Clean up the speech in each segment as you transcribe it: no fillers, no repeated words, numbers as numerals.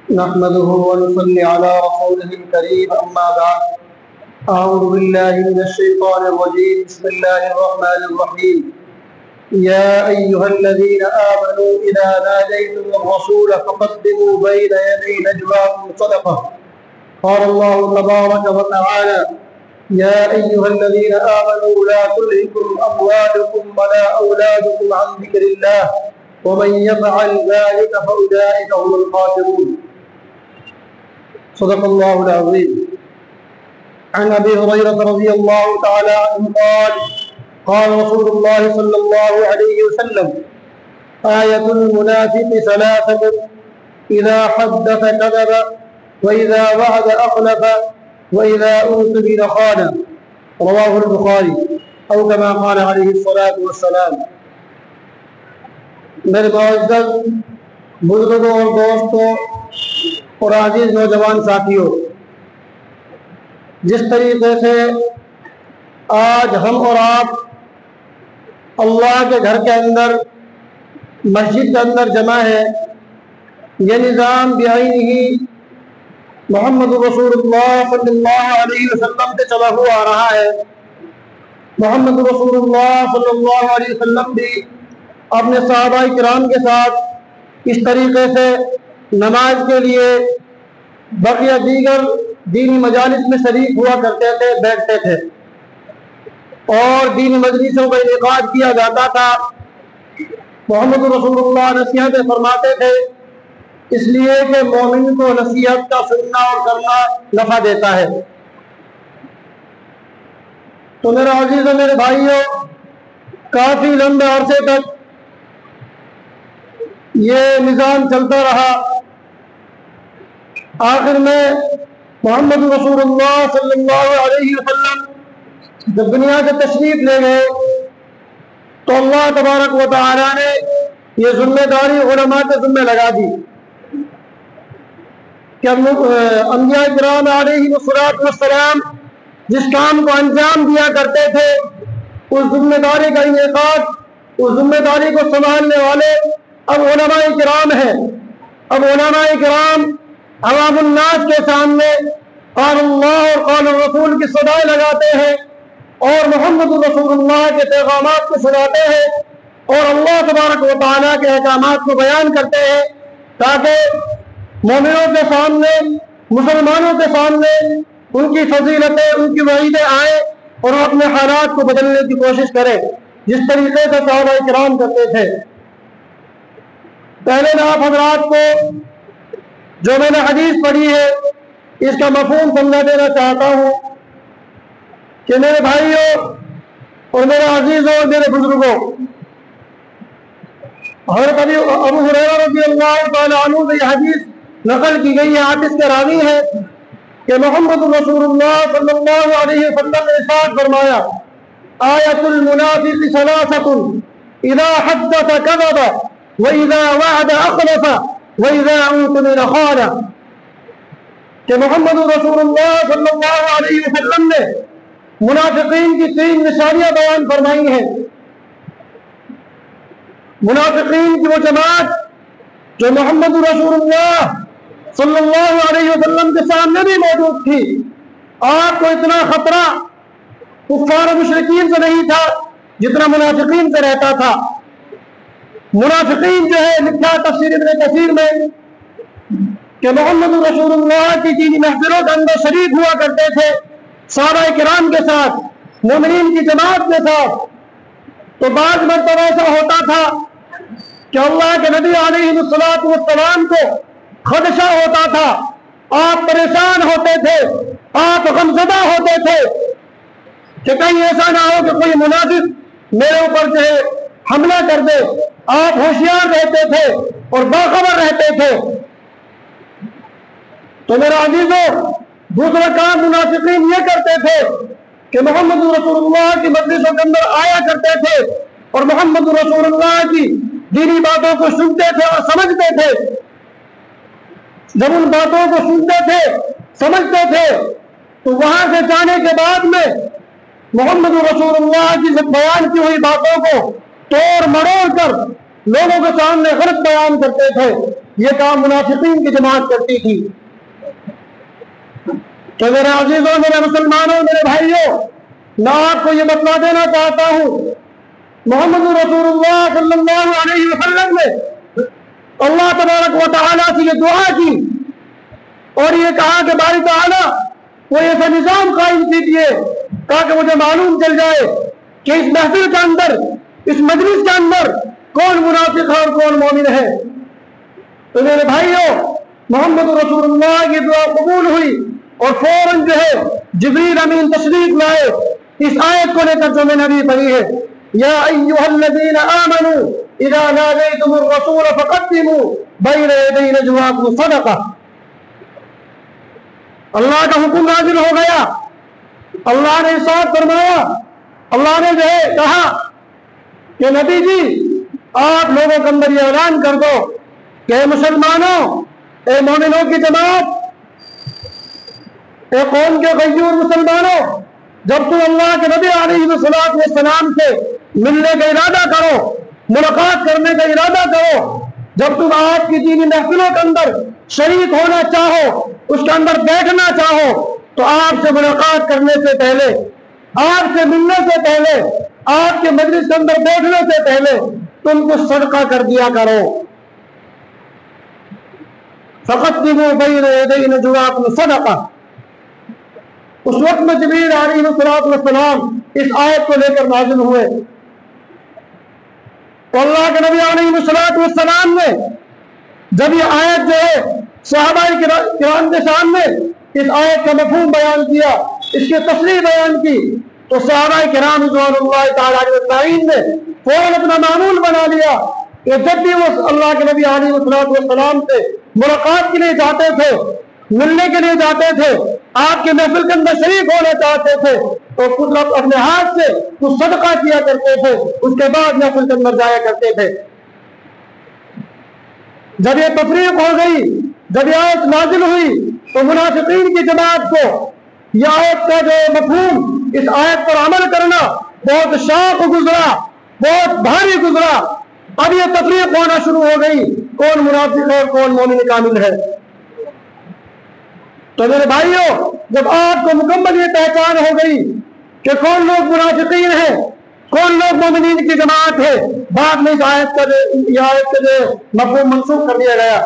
نحمده ونصلي على رسوله الكريم أما بعد أعوذ بالله من الشيطان الرجيم بسم الله الرحمن الرحيم يا أيها الذين آمنوا إذا ناديتم الرسول فقدموا بين يدي نجواكم صدقة قال الله تبارك وتعالى يا أيها الذين آمنوا لا تلهكم أموالكم ولا أولادكم عن ذكر الله ومن يفعل ذلك فأولئك هم الخاسرون صدق الله العظيم عن أبي هريرة رضي الله تعالى عنه قال قال رسول الله صلى الله عليه وسلم آية المنافق ثلاثة إذا حدث كذب وإذا وعد أخلف وإذا أؤتمن خان رواه البخاري أو كما قال عليه الصلاة والسلام۔ میرے معزز بزرگوں اور دوستوں اور عزیز نوجوان ساتھیوں، جس طریقے سے آج ہم اور آپ اللہ کے گھر کے اندر مسجد کے اندر جمع ہے، یہ نظام بعینہ ہی محمد رسول اللہ صلی اللہ علیہ وسلم سے چلا ہوا آ رہا ہے۔ محمد رسول اللہ صلی اللہ علیہ وسلم بھی اپنے صحابہ کرام کے ساتھ اس طریقے سے نماز کے لیے بقیہ دیگر دینی مجالس میں شریک ہوا کرتے تھے، بیٹھتے تھے اور دینی مجلسوں کا انعقاد کیا جاتا تھا۔ محمد رسول اللہ نصیحتیں فرماتے تھے، اس لیے کہ مومن کو نصیحت کا سننا اور کرنا نفع دیتا ہے۔ تو میرے عزیز و میرے بھائیوں، کافی لمبے عرصے تک یہ نظام چلتا رہا۔ آخر میں محمد رسول اللہ صلی اللہ علیہ وسلم جب دنیا سے تشریف لے گئے تو اللہ تبارک و تعالی نے یہ ذمہ داری علماء کے ذمہ لگا دی کہ انبیاء کرام علیہ السلام جس کام کو انجام دیا کرتے تھے، اس ذمہ داری کا انعقاد، اس ذمہ داری کو سنبھالنے والے اب علماء کرام ہیں۔ اب علماء کرام عوام الناس کے سامنے قال اللہ اور قال الرسول کی صدائیں لگاتے ہیں اور محمد رسول اللہ کے پیغامات کو سناتے ہیں اور اللہ تبارک و تعالیٰ کے احکامات کو بیان کرتے ہیں، تاکہ مومنوں کے سامنے، مسلمانوں کے سامنے ان کی فضیلتیں، ان کی وعیدیں آئیں اور وہ اپنے حالات کو بدلنے کی کوشش کریں، جس طریقے سے صحابہ کرام کرتے تھے۔ پہلے میں آپ حضرات کو جو میں نے حدیث پڑھی ہے اس کا مفہوم سمجھا دینا چاہتا ہوں کہ میرے بھائیوں اور میرے عزیزوں اور میرے بزرگوں، حضرت ابو ہریرہ رضی اللہ تعالیٰ عنہ سے یہ حدیث نقل کی گئی ہے، آپ اس کے راوی ہیں کہ محمد رسول اللہ صلی اللہ علیہ وسلم نے ارشاد فرمایا آیت المنافق ثلاثۃ اذا حدث کذب وَإِذَا وَعَدَ أَخْلَفَ وَإِذَا أُؤْتُمِنَ خَانَ، کہ محمد رسول اللہ صلی اللہ علیہ وسلم نے منافقین کی تین نشانیاں بیان فرمائی ہیں۔ منافقین کی وہ جماعت جو محمد رسول اللہ صلی اللہ علیہ وسلم کے سامنے بھی موجود تھی، آپ کو اتنا خطرہ کفار و مشرکین سے نہیں تھا جتنا منافقین سے رہتا تھا۔ منافقین جو ہے، لکھا تفسیر ابن کثیر میں کہ محمد رسول اللہ کی دینی محفلوں کے اندر شریک ہوا کرتے تھے صحابہ کرام کے ساتھ، مومنین کی جماعت کے ساتھ، تو بعض مرتبہ ایسا ہوتا تھا کہ اللہ کے نبی علیہ السلام کو خدشہ ہوتا تھا، آپ پریشان ہوتے تھے، آپ غمزدہ ہوتے تھے کہ کہیں ایسا نہ ہو کہ کوئی منافق میرے اوپر جو ہے حملہ کر دے۔ آپ ہوشیار رہتے تھے اور باخبر رہتے تھے۔ تو میرا عزیزوں، دوسرا کام منافقین یہ کرتے تھے کہ محمد رسول اللہ کی مجلسوں کے اندر آیا کرتے تھے اور محمد رسول اللہ کی دینی باتوں کو سنتے تھے اور سمجھتے تھے۔ جب ان باتوں کو سنتے تھے، سمجھتے تھے، تو وہاں سے جانے کے بعد میں محمد رسول اللہ کی بیان کی ہوئی باتوں کو توڑ مڑوڑ کر لوگوں کے سامنے غلط بیان کرتے تھے یہ کام منافقین کی جماعت کرتی تھی۔ تو میرے عزیزوں، میرے مسلمانوں، میرے بھائیوں، میں آپ کو یہ بتلا دینا چاہتا ہوں، محمد رسول اللہ صلی اللہ علیہ وسلم نے اللہ تبارک و تعالیٰ سے یہ دعا کی اور یہ کہا کہ باری تعالیٰ وہ ایسا نظام قائم کیجیے تاکہ مجھے معلوم چل جائے کہ اس محفل کے اندر، اس مجلس کے اندر کون منافق ہے اور کون مومن ہے۔ تو میرے بھائیوں، محمد رسول اللہ کی دعا قبول ہوئی اور فوراً جو ہے جبریل امین تشریف لائے اس آیت کو لے کر جو میں نے ابھی پڑھی ہے، یا ایھا الذین آمنوا اذا ناجیتم الرسول فقدموا بین یدی نجواکم صدقہ۔ اللہ کا حکم نازل ہو گیا، اللہ نے ارشاد فرمایا، اللہ نے جو ہے کہا کہ نبی جی آپ لوگوں کے اندر یہ اعلان کر دو کہ اے مسلمانوں، اے مومنوں کی جماعت، اے قوم کے غیور مسلمانوں، جب تم اللہ کے نبی علیہ السلام سے ملنے کا ارادہ کرو، ملاقات کرنے کا ارادہ کرو، جب تم آپ کی دینی محفلوں کے اندر شریک ہونا چاہو، اس کے اندر بیٹھنا چاہو، تو آپ سے ملاقات کرنے سے پہلے، آپ سے ملنے سے پہلے، آپ کے مجلس کے اندر بیٹھنے سے پہلے تم کچھ صدقہ کر دیا کرو۔ فقدموا بین یدی نجواکم صدقہ۔ اس وقت میں جبریل علیہ السلام اس آیت کو لے کر نازل ہوئے تو اللہ کے نبی علیہ السلام نے جب یہ آیت جو ہے صحابہ کرام کے سامنے اس آیت کا مفہوم بیان کیا، اس کی تشریح بیان کی، تو صحابہ کرام رضوان اللہ تعالیٰ اجمعین نے فوراً اپنا معمول بنا لیا کہ جب بھی وہ اللہ کے نبی علیہ السلام سے ملاقات کے لیے جاتے تھے، ملنے کے لیے جاتے تھے، آپ کے محفل کے اندر شریک ہونا چاہتے تھے، تو خود اپنے ہاتھ سے کچھ صدقہ کیا کرتے تھے، اس کے بعد محفل کے اندر جایا کرتے تھے۔ جب یہ تفریق ہو گئی، جب یہ آیت نازل ہوئی، تو منافقین کی جماعت کو یہ آیت کا جو مفہوم، اس آیت پر عمل کرنا بہت شاق گزرا، بہت بھاری گزرا۔ اب یہ تفریق ہونا شروع ہو گئی، کون منافق ہے اور کون مومن کامل ہے۔ تو میرے بھائیوں، جب آپ کو مکمل یہ پہچان ہو گئی کہ کون لوگ منافقین ہیں، کون لوگ مومنین کی جماعت ہے، بعد میں اس آیت کا جو مفہوم منسوخ کر دیا گیا،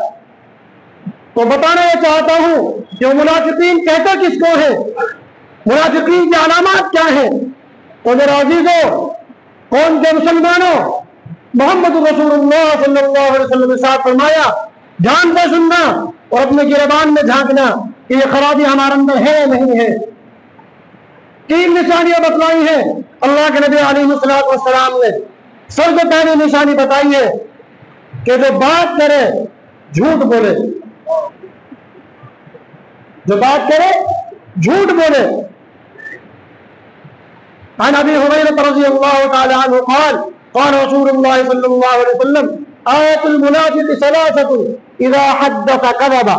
تو بتانا یہ چاہتا ہوں کہ منافقین کہتا کس کو ہے، منافقین کی علامات کیا ہیں۔ تو میرے عزیزوں، قوم کے مسلمانوں، محمد رسول اللہ صلی اللہ علیہ وسلم نے ساتھ فرمایا، دھیان سے سننا اور اپنے گریبان میں جھانکنا کہ یہ خرابی ہمارے اندر ہے یا نہیں ہے۔ تین نشانیاں بتلائی ہیں اللہ کے نبی علیہ السلام نے۔ سب سے پہلی نشانی بتائی ہے کہ جو بات کرے جھوٹ بولے، جو بات کرے جھوٹ بولے۔ عن ابی ہریرہ رضی اللہ تعالی عنہ قال قال رسول اللہ صلی اللہ علیہ وسلم آیت المنافق ثلاثۃ اذا حدث کذب،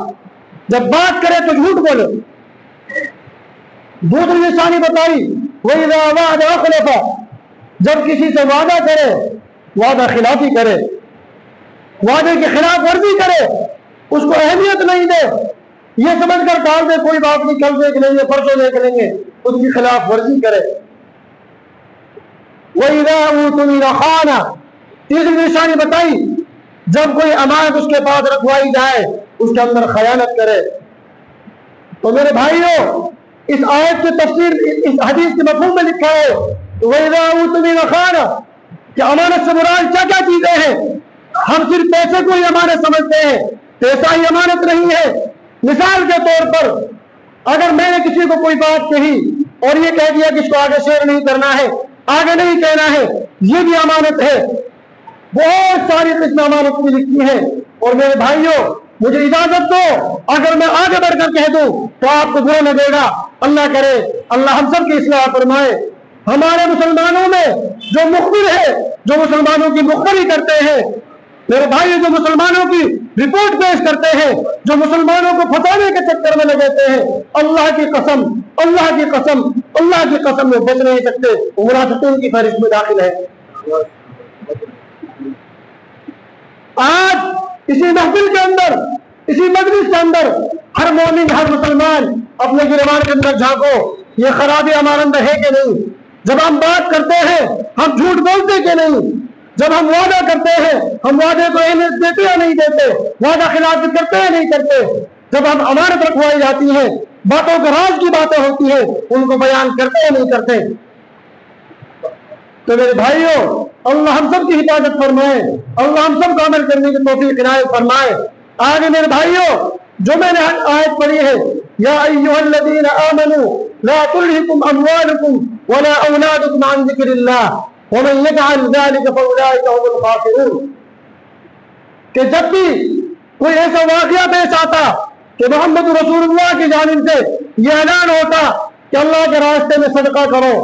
جب بات کرے تو جھوٹ بولے۔ دوسری نشانی بتائی وَإِذَا وَعَدَ أَخْلَفَ، جب کسی سے وعدہ کرے وعدہ خلافی کرے، وعدے کی خلاف ورزی کرے، اس کو اہمیت نہیں دے، یہ سمجھ کر ڈال دے کوئی بات نہیں، کل دیکھ لیں گے، پرسوں دیکھ لیں گے، اس کی خلاف ورزی کرے۔ وَإِذَا أُوتُمِنَ خَانَ، تیسری نشانی بتائی جب کوئی امانت اس کے پاس رکھوائی جائے اس کے اندر خیانت کرے۔ تو میرے بھائیوں، اس آیت کی تفسیر اس حدیث کے مفہوم میں لکھا ہے وَإِذَا أُوتُمِنَ خَانَ کہ امانت سے مراد کیا کیا چیزیں ہیں۔ ہم صرف پیسے کو ہی امانت سمجھتے ہیں، پیسہ ہی امانت نہیں ہے۔ مثال کے طور پر اگر میں نے کسی کو کوئی بات کہی اور یہ کہہ دیا کہ اس کو آگے شیئر نہیں کرنا ہے، آگے نہیں کہنا ہے، یہ بھی امانت ہے۔ بہت ساری قسم امانت کی لکھی ہے۔ اور میرے بھائیوں، مجھے اجازت دو، اگر میں آگے بڑھ کر کہہ دوں تو آپ کو برا لگے گا، اللہ کرے اللہ ہم سب کی اصلاح فرمائے۔ ہمارے مسلمانوں میں جو مخبر ہے، جو مسلمانوں کی مخبری کرتے ہیں، میرے بھائی جو مسلمانوں کی رپورٹ پیش کرتے ہیں، جو مسلمانوں کو پھنسانے کے چکر میں لگاتے ہیں، اللہ کی قسم، اللہ کی قسم، اللہ کی قسم میں بچ نہیں سکتے، وہ منافقین کی فہرست میں داخل ہے۔ آج اسی محفل کے اندر، اسی مجلس کے اندر ہر مومن، ہر مسلمان اپنے گریبان کے اندر جھانکو، یہ خرابی ہمارے اندر ہے کہ نہیں؟ جب ہم بات کرتے ہیں ہم جھوٹ بولتے کہ نہیں؟ جب ہم وعدہ کرتے ہیں ہم وعدے کو اہمیت دیتے یا نہیں دیتے؟ وعدہ خلاف کرتے یا نہیں کرتے؟ جب ہم امانت رکھوائی جاتی ہے، باتوں کے راز کی باتیں ہوتی ہیں، ان کو بیان کرتے یا نہیں کرتے؟ تو میرے بھائیوں، اللہ ہم سب کی حفاظت فرمائے، اللہ ہم سب کو عمل کرنے کی توفیق عنایت فرمائے۔ آگے میرے بھائیوں، جو میں نے آیت پڑھی ہے، یا ایھا الذین آمنوا لا تلہکم اموالکم ولا اولادکم عن ذکر اللہ ومن یفعل ذلک فاولئک هم الخاسرون، کہ جب بھی کوئی ایسا واقعہ پیش آتا کہ محمد رسول اللہ کی جانب سے یہ اعلان ہوتا کہ اللہ کے راستے میں صدقہ کرو،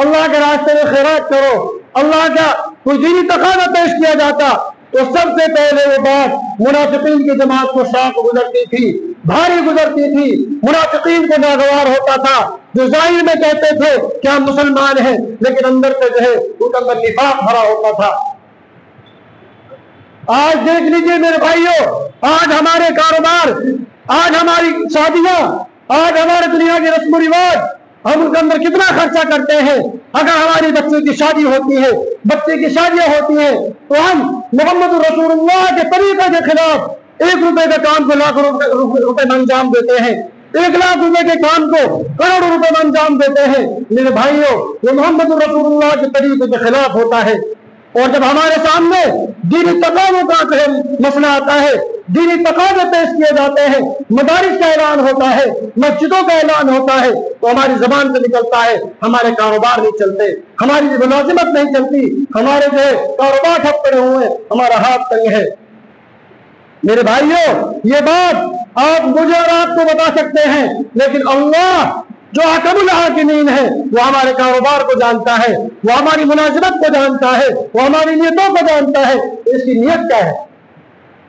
اللہ کے راستے میں خیرات کرو، اللہ کا کوئی دینی تقاضا پیش کیا جاتا، تو سب سے پہلے وہ بات منافقین کی جماعت کو شاق گزرتی تھی، بھاری گزرتی تھی، منافقین کو ناگوار ہوتا تھا، جو ظاہر میں کہتے تھے کہ ہم مسلمان ہیں لیکن اندر سے جو ہے ان کے اندر نفاق بھرا ہوتا تھا۔ آج دیکھ لیجئے میرے بھائیوں، آج ہمارے کاروبار، آج ہماری شادیاں، آج ہمارے دنیا کے رسم و رواج، ہم ان کے اندر کتنا خرچہ کرتے ہیں۔ اگر ہماری بچے کی شادی ہوتی ہے، بچے کی شادیاں ہوتی ہیں، تو ہم محمد رسول اللہ کے طریقے کے خلاف 1 روپے کے کام کو لاکھ روپے میں انجام دیتے ہیں، 1 لاکھ روپے کے کام کو کروڑوں روپے میں انجام دیتے ہیں۔ میرے بھائیوں، یہ محمد رسول اللہ کے طریقے کے خلاف ہوتا ہے۔ اور جب ہمارے سامنے دینی تقاضوں کا مسئلہ آتا ہے، دینی تقاضے پیش کیے جاتے ہیں، مدارس کا اعلان ہوتا ہے، مسجدوں کا اعلان ہوتا ہے، تو ہماری زبان سے نکلتا ہے ہمارے کاروبار نہیں چلتے، ہماری ملازمت نہیں چلتی، ہمارے جو کاروبار ٹھپ پڑے ہوئے ہیں، ہمارا ہاتھ تنگ ہے۔ میرے بھائیوں، یہ بات آپ مجھے اور آپ کو بتا سکتے ہیں، لیکن اللہ جو حکم الحاکمین ہے وہ ہمارے کاروبار کو جانتا ہے، وہ ہماری ملازمت کو جانتا ہے، وہ ہماری نیتوں کو جانتا ہے، اس کی نیت کیا ہے۔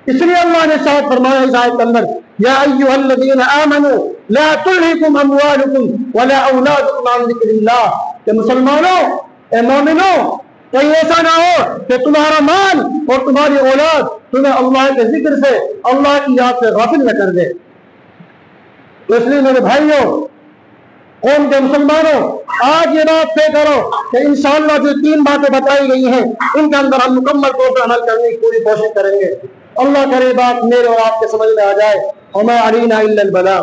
اس لیے اللہ نے ارشاد فرمایا اس آیت کے اندر، یا ایھا الذین آمنوا لا تلہکم اموالکم ولا اولادکم عن ذکر اللہ، کہ مسلمانوں، اے مومنوں، کہیں ایسا نہ ہو کہ تمہارا مال اور تمہاری اولاد تمہیں اللہ کے ذکر سے، اللہ کی یاد سے غافل نہ کر دے۔ تو اس لیے میرے بھائیوں، قوم کے مسلمانوں، آج یہ بات طے کرو کہ انشاءاللہ جو 3 باتیں بتائی گئی ہیں ان کے اندر ہم مکمل طور پر عمل کرنے کی پوری کوشش کریں گے۔ اللہ کرے بات میرے اور آپ کے سمجھ میں آ جائے، وما علینا الا البلاغ۔